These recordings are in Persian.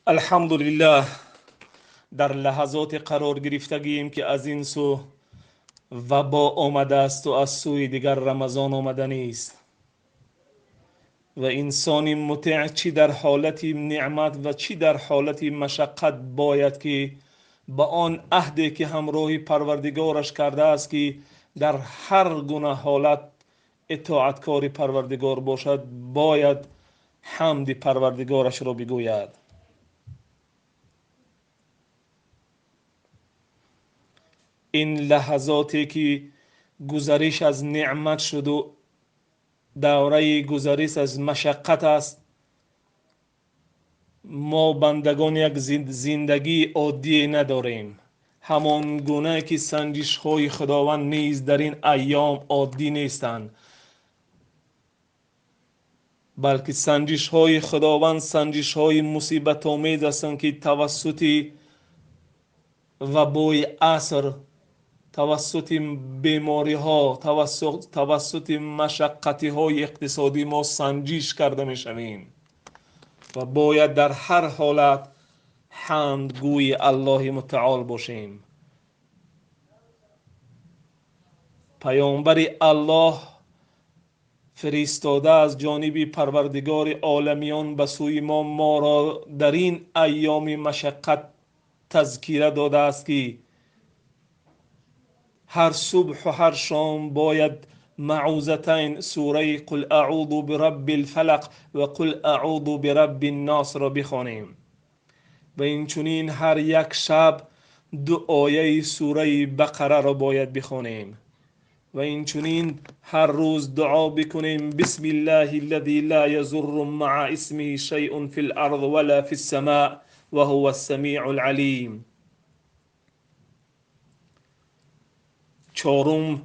الحمدلله در لحظات قرار گرفتگیم که از این سو وبا آمده است و از سوی دیگر رمضان آمدنی است و انسان مطیع چی در حالت نعمت و چی در حالت مشقت باید که با آن عهدی که همراه پروردگارش کرده است که در هر گونه حالت اطاعتکار پروردگار باشد، باید حمد پروردگارش را بگوید. این لحظاتی که گذریش از نعمت شد و دوره گذریش از مشقت است، ما بندگان یک زندگی عادی نداریم. همان گونه که سنجش های خداوند نیز در این ایام عادی نیستند، بلکه سنجش های خداوند سنجش های مصیبت آمیز هستند که توسط وبای عصر، توسط بیماری ها، توسط مشقتی های اقتصادی ما سنجش کرده می شویم و باید در هر حالت حمدگوی الله متعال باشیم. پیامبر الله فرستاده از جانب پروردگار عالمیان به سوی ما را در این ایام مشقت تذکیره داده است که هر صبح و هر شام باید معوذتین سوره قل اعوذ برب الفلق و قل اعوذ برب الناس را بخوانیم و اینچنین هر یک شب دو آیه سوره بقره را باید بخوانیم و اینچنین هر روز دعا بکنیم بسم الله الذي لا يضر مع اسمه شيء في الارض ولا في السماء وهو السميع العليم. چهارم،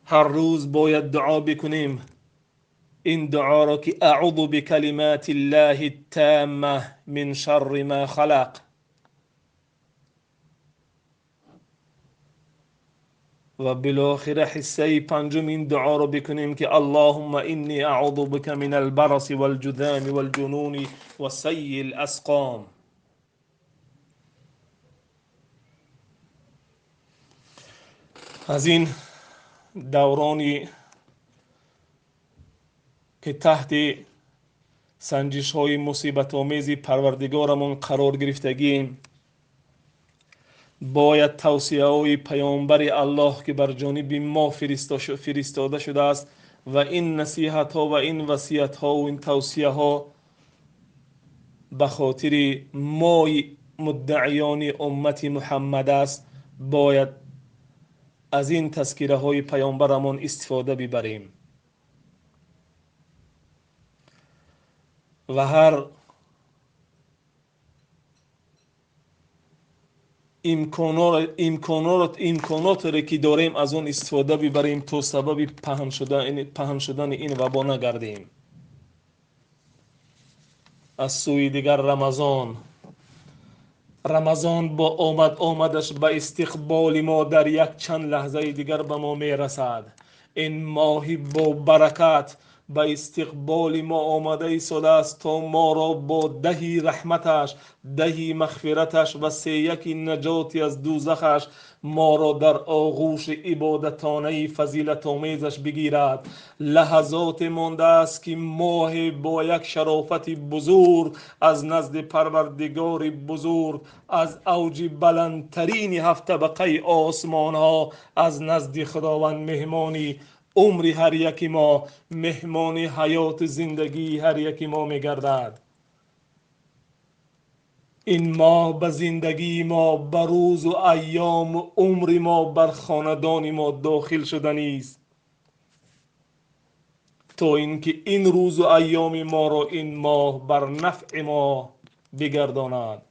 هر روز باید دعا بکنیم این دعا را که اعوذ بکلمات الله التامه من شر ما خلق. و بالاخره حصه پنجم این دعا را بکنیم که اللهم انی اعوذ بک من البرص والجذام والجنون و سیء الاسقام. از این دورانی که تحت سنجش های مصیبت آمیز پروردگارمون قرار گرفتگیم، باید توصیه های پیامبر الله که بر جانب ما فرستاده شده است و این نصیحت ها و این وصیت ها و این توصیه ها به خاطر ما مدعیان امت محمد است، باید از این تذکیره های پیامبرمون استفاده ببریم و هر امکانات را که داریم از اون استفاده ببریم تا سبب پهن شدن این وبا نگردیم. از سوی دیگر رمضان با آمدش به استقبال ما در یک چند لحظه دیگر به ما میرسد. این ماهی با برکت به استقبال ما آمده ایستاده است تا ما را با دهی رحمتش، دهی مغفرتش و سیکی نجاتی از دوزخش ما را در آغوش عبادتانه فضیلت آمیزش بگیرد. لحظات مانده است که ماه با یک شرافت بزرگ از نزد پروردگار بزرگ، از اوج بلندترین هفت طبقه آسمان ها، از نزد خداوند مهمانی عمر هر یکی ما، مهمان حیات زندگی هر یکی ما میگردد. این ماه به زندگی ما، به روز و ایام و عمر ما، بر خاندان ما داخل شدنی است تا اینکه این روز و ایام ما را این ماه بر نفع ما بگرداند.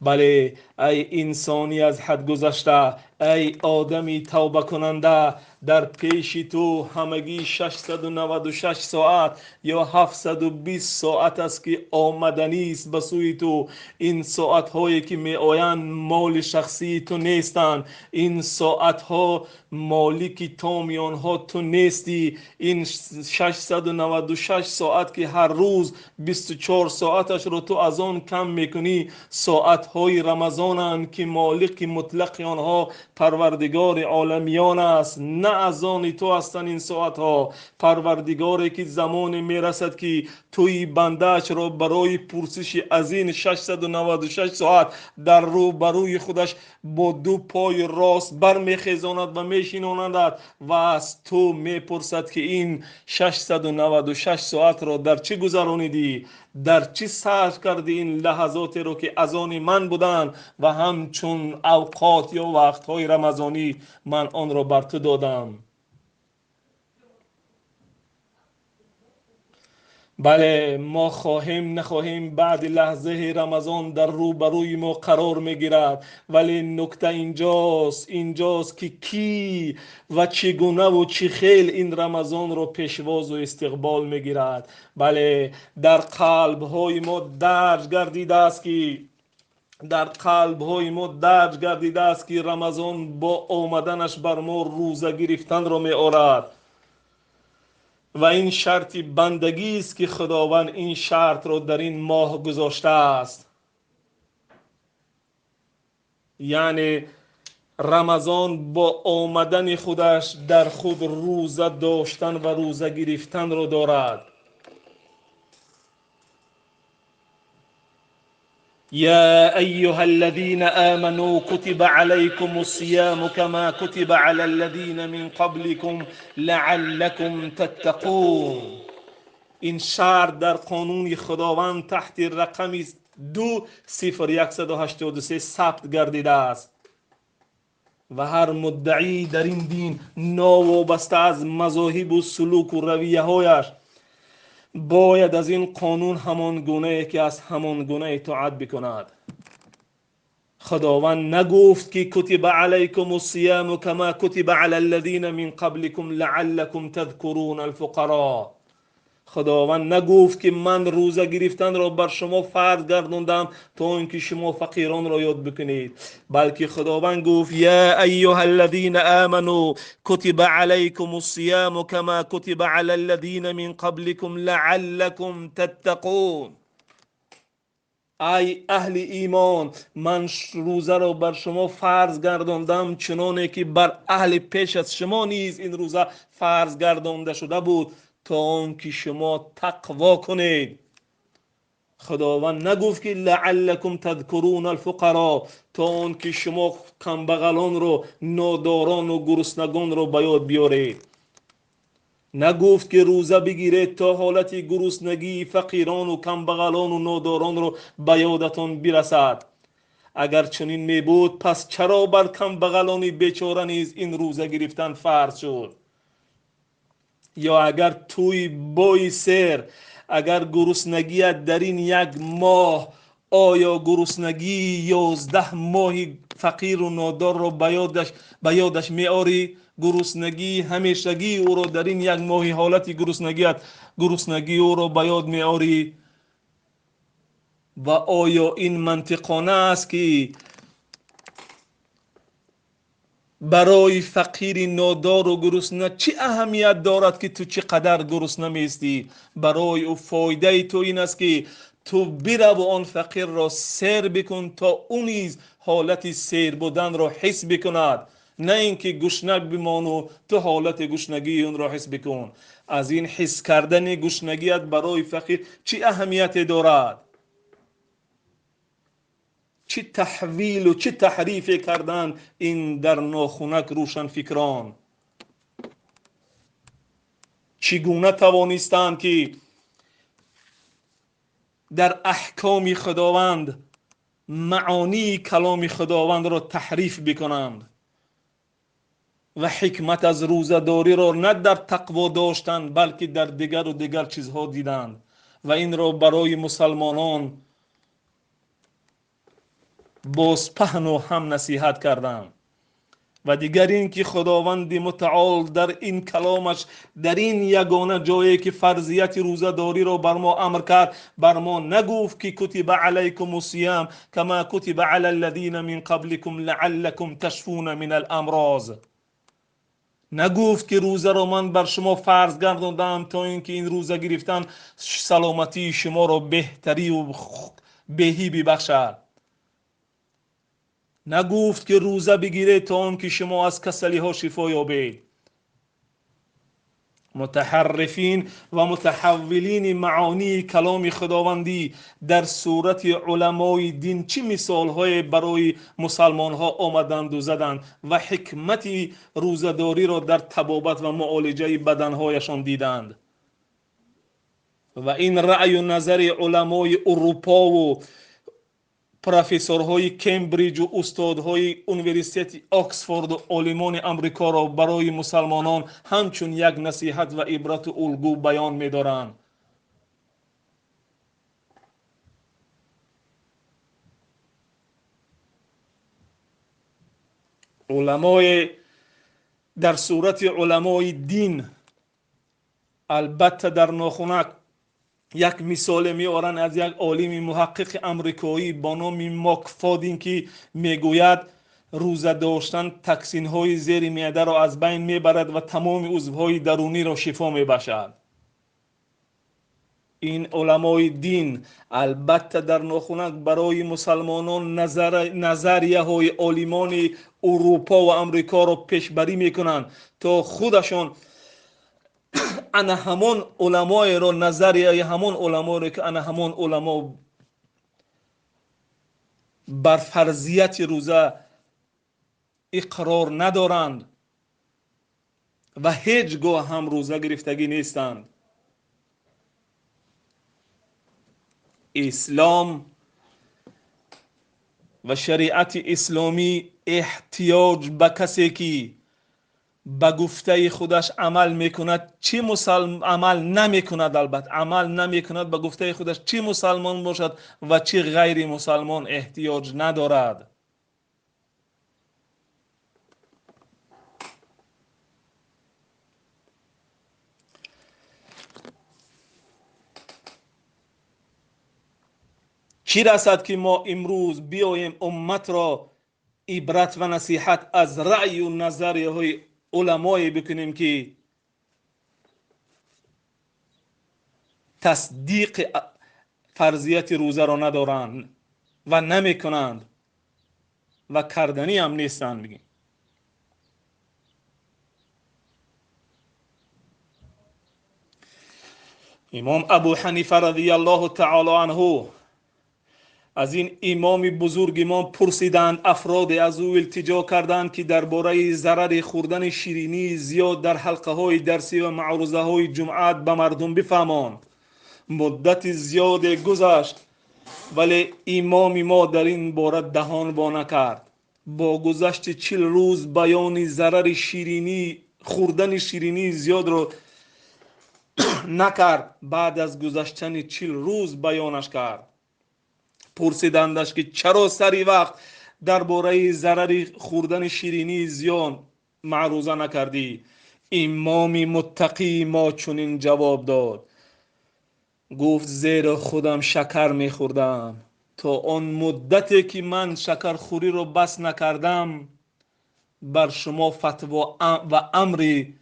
بله ای انسانی از حد گذشته، ای آدمی توبه کننده، در پیش تو همگی 696 ساعت یا 720 ساعت است که آمدنی است به سوی تو. این ساعت هایی که می آیند مال شخصی تو نیستند، این ساعت ها مالکی تام آنها تو نیستی. این 696 ساعت که هر روز 24 ساعتش رو تو از آن کم میکنی، ساعت های رمضانند که مالک مطلق آنها پروردگار عالمیان است، نه از آن تو هستند این ساعت ها. پروردگاری که زمان میرسد که توی بندهش را برای پرسش از این 696 ساعت در رو بروی خودش با دو پای راست برمیخیزاند و میشیناند و از تو میپرسد که این 696 ساعت را در چی گذرانیدی، در چی صرف کردی این لحظاتی رو که از آن من بودن و همچون اوقات یا وقتهای رمضانی من آن را بر تو دادم. بله، ما خواهیم نخواهیم بعد لحظه رمضان در روبروی ما قرار میگیرد، ولی نکته اینجاست که کی و چگونه و چی خیل این رمضان رو پیشواز و استقبال میگیرد. بله، در قلب های ما درج گردیده است که رمضان با آمدنش بر ما روزه گرفتن را می آورد و این شرط بندگی است که خداوند این شرط را در این ماه گذاشته است. یعنی رمضان با آمدن خودش در خود روزه داشتن و روزه گرفتن را دارد. يا أيها الذين آمنوا كتب عليكم الصيام كما كتب على الذين من قبلكم لعلكم تتقون. این شرط در قانون خداوند تحت رقم 20183 ثبت گردیده است و هر مدعی در این دین ناوابسته از مذاهب و سلوک و رویه هایش باید از این قانون همان گونه که از همان گونه اطاعت بکند. خداوند نگفت که کتب علیکم الصیام کما کتب علی الذین من قبلکم لعلکم تذکرون الفقراء. خداوند نگفت که من روزه گرفتن را بر شما فرض گرداندم تا اینکه شما فقیران را یاد بکنید، بلکه خداوند گفت یا ایها الذین آمنوا کتب علیکم الصیام کما کتب علی الذین من قبلکم لعلکم تتقون. ای اهل ایمان، من روزه را بر شما فرض گرداندم چنانه که بر اهل پیش از شما نیز این روزه فرض گردانده شده بود تا آنکه شما تقوا کنید. خداوند نگفت که لعلکم تذکرون الفقراء تا آنکه شما کمبغلان رو، ناداران و گرسنگان رو به یاد بیارید. نگفت که روزه بگیرید تا حالت گرسنگی فقیران و کمبغلان و ناداران رو به یادتان برسد. اگر چنین می بود پس چرا بر کمبغلان بیچاره نیز این روزه گرفتن فرض شد؟ یا اگر توی بوی سر، اگر گرسنگیت در این یک ماه، آیا گرسنگی 11 ماه فقیر و نادار رو به یادش میاری؟ گرسنگی همیشگی او رو در این یک ماه حالت گرسنگی او رو به یاد میاری؟ و آیا این منطقانه است که برای فقیر نادار و گرسنه چه اهمیت دارد که تو چقدر گرسنه میستی؟ برای او فایده تو این است که تو بره و آن فقیر را سیر بکن تا اون نیز حالت سیر بودن را حس بکند، نه اینکه گشنه بمان و تو حالت گشنگی اون را حس بکن. از این حس کردن گشنگیت برای فقیر چه اهمیت دارد؟ چه تحویل و چه تحریف کردن این در ناخنک روشن فکران؟ چگونه توانستند که در احکام خداوند معانی کلام خداوند را تحریف بکنند و حکمت از روزه‌داری را نه در تقوا داشتند بلکه در دیگر چیزها دیدند و این را برای مسلمانان باز پهن و هم نصیحت کردند. و دیگر این که خداوند متعال در این کلامش در این یگانه جایی که فرضیت روزه‌داری را بر ما امر کرد بر ما نگفت که کتب علیکم الصیام کما کتب علی الذین من قبلکم لعلکم تشفون من الامراض. نگفت که روزه را من بر شما فرض گرداندم تا اینکه این روزه گرفتن سلامتی شما را بهتری و بهی ببخشد. نگفت که روزه بگیرید تا آنکه شما از کسلی ها شفا یابید. متحرفین و متحولین معانی کلام خداوندی در صورت علمای دین چه مثال های برای مسلمان ها آمدند و زدند و حکمت روزداری را در طبابت و معالجه بدنهایشان دیدند. و این رأی و نظر علمای اروپا و پروفسورهای کمبریج و استادهای اونیورسیته آکسفورد و عالمان امریکا را برای مسلمانان همچون یک نصیحت و عبرت و الگو بیان می‌دارند. علمای در صورت علمای دین البته در ناخونک یک مثال میارن از یک عالم محقق امریکایی با نام ماکفادین که میگوید روزه داشتن تکسین های زیر معده را از بین میبرد و تمام عضوهای درونی را شفا میبخشد. این علمای دین البته در ناخونک برای مسلمانان نظریه های عالمان اروپا و امریکا را پیشبری میکنند تا خودشان انا همون علمای را نظریه همون علما را که انا همون علما بر فرضیت روزه اقرار ندارند و هیچگاه هم روزه گرفتگی نیستند. اسلام و شریعت اسلامی احتیاج به کسی که به گفته خودش عمل میکند چه عمل نمیکند، البته عمل نمیکند به گفته خودش چه مسلمان باشد و چه غیر مسلمان احتیاج ندارد. چی رسد که ما امروز بیاییم امت را عبرت و نصیحت از رأی و نظریه های علمای بکنیم که تصدیق فرضیت روزه را ندارند و نمیکنند و کردنی هم نیستند. بگیم امام ابو حنیفه رضی الله تعالی عنه از این امام بزرگ ما پرسیدند، افراد از او التجا کردند که درباره ضرر خوردن شیرینی زیاد در حلقه های درسی و معروضه های جمعات به مردم بفهمان. مدت زیاد گذشت ولی امام ما در این باره دهان با نکرد. با گذشت 40 روز بیان ضرر شیرینی خوردن شیرینی زیاد رو نکرد. بعد از گذشتن 40 روز بیانش کرد. پرسیدندش که چرا سری وقت درباره ضرر خوردن شیرینی زیاد معروضه نکردی؟ امام متقی ما چنین جواب داد، گفت زیرا خودم شکر میخوردم. تا آن مدتی که من شکر خوری رو بس نکردم بر شما فتوا و امری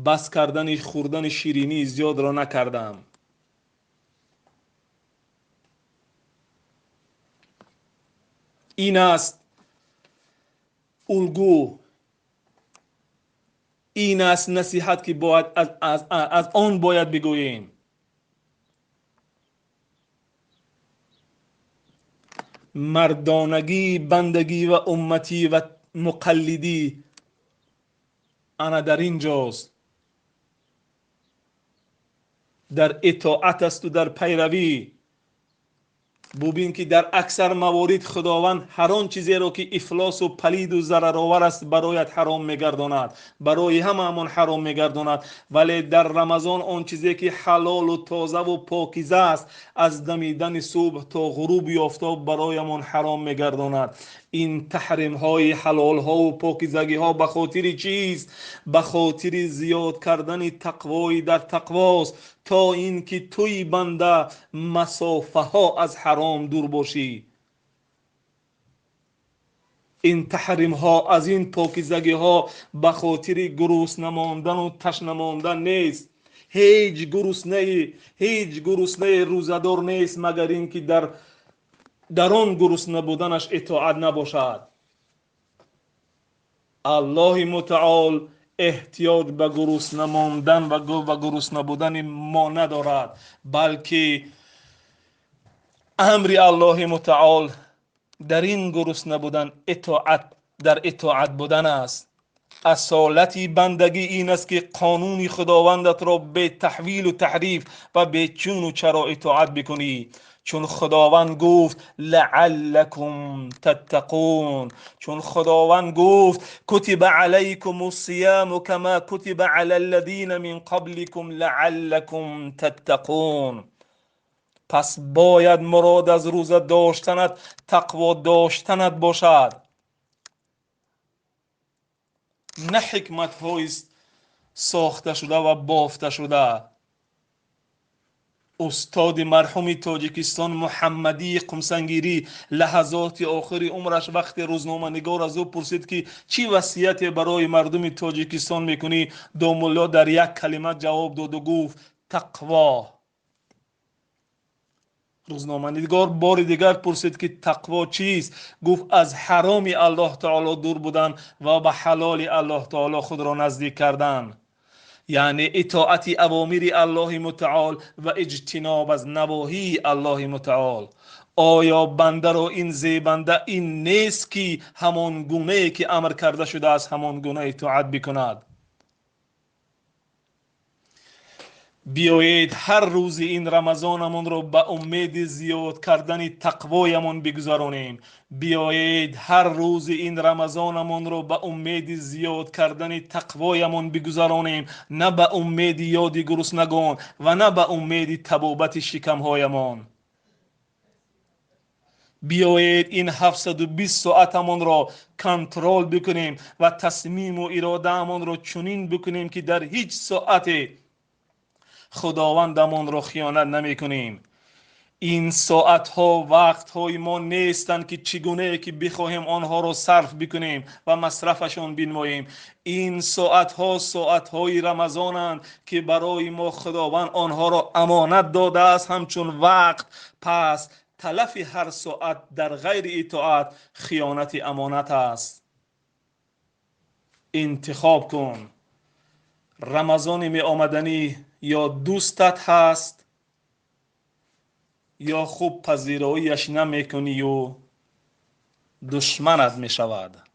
بس کردن خوردن شیرینی زیاد را نکردم. این است الگو، این است نصیحت که باید از آن باید بگوییم. مردانگی، بندگی و امتی و مقلدی انا در اینجاست، در اطاعت است و در پیروی. ببین که در اکثر موارد خداوند هر آن چیزی را که افلاس و پلید و ضررآور است برایت حرام میگرداند، برای همه حرام میگرداند. ولی در رمضان آن چیزی که حلال و تازه و پاکیزه است از دمیدن صبح تا غروب آفتاب برایمان حرام میگرداند. این تحریم های حلال ها و پاکیزگی ها به خاطر چیست؟ به خاطر زیاد کردن تقوای در تقواست، تا اینکه توی بنده مسافه ها از حرام دور باشی. این تحریم ها از این پاکیزگی ها به خاطر گرسنه ماندن و تشنه ماندن نیست. هیچ گرسنه روزدار نیست مگر اینکه در آن گرسنه بودنش اطاعت نباشد. الله متعال احتیاج به گرسنه ماندن و گرسنه بودن ما ندارد، بلکه امر الله متعال در این گرسنه بودن در اطاعت بودن است. اصالت بندگی این است که قانون خداوندت را به تحویل و تحریف و به چون و چرا اطاعت بکنی. چون خداوند گفت لعلکم تتقون، چون خداوند گفت کتب علیکم الصیام کما کتب علی الذین من قبلکم لعلکم تتقون. پس باید مراد از روزه داشتنت تقوا داشتنت باشد، نه حکمت هایست ساخته شده و بافته شده. استاد مرحوم تاجیکستان محمدی قمسنگیری لحظات آخر عمرش وقتی روزنامه نگار از او پرسید که چی وصیتی برای مردم تاجیکستان میکنی، دامولا در یک کلمه جواب داد و گفت تقوا. روزنامه نگار بار دیگر پرسید که تقوا چیست؟ گفت از حرام الله تعالی دور بودن و به حلال الله تعالی خود را نزدیک کردن، یعنی اطاعت اوامر الله متعال و اجتناب از نواهی الله متعال. آیا بنده را این زیبنده این نیست که همان گونه که امر کرده شده است همان گونه اطاعت بکند؟ بیایید هر روز این رمضانمون رو به امید زیاد کردن تقوایمون بگذارونیم. بیایید هر روز این رمضانمون رو به امید زیاد کردن تقوایمون بگذارونیم، نه به امید یاد گرسنگان و نه به امید طبابت شکمهایمون. بیایید این 720 ساعتمون را کنترل بکنیم و تصمیم و اراده امون را چنین بکنیم که در هیچ ساعتی خداوندمان را خیانت نمی کنیم. این ساعت ها وقت های ما نیستند که چگونه که بخواهیم آنها را صرف بکنیم و مصرفشان بنماییم. این ساعت های رمضانند که برای ما خداوند آنها را امانت داده است همچون وقت. پس تلف هر ساعت در غیر اطاعت خیانت امانت است. انتخاب کن، رمضان می آمدنی یا دوستت هست یا خوب پذیراییش نمی کنی و دشمنت می شود.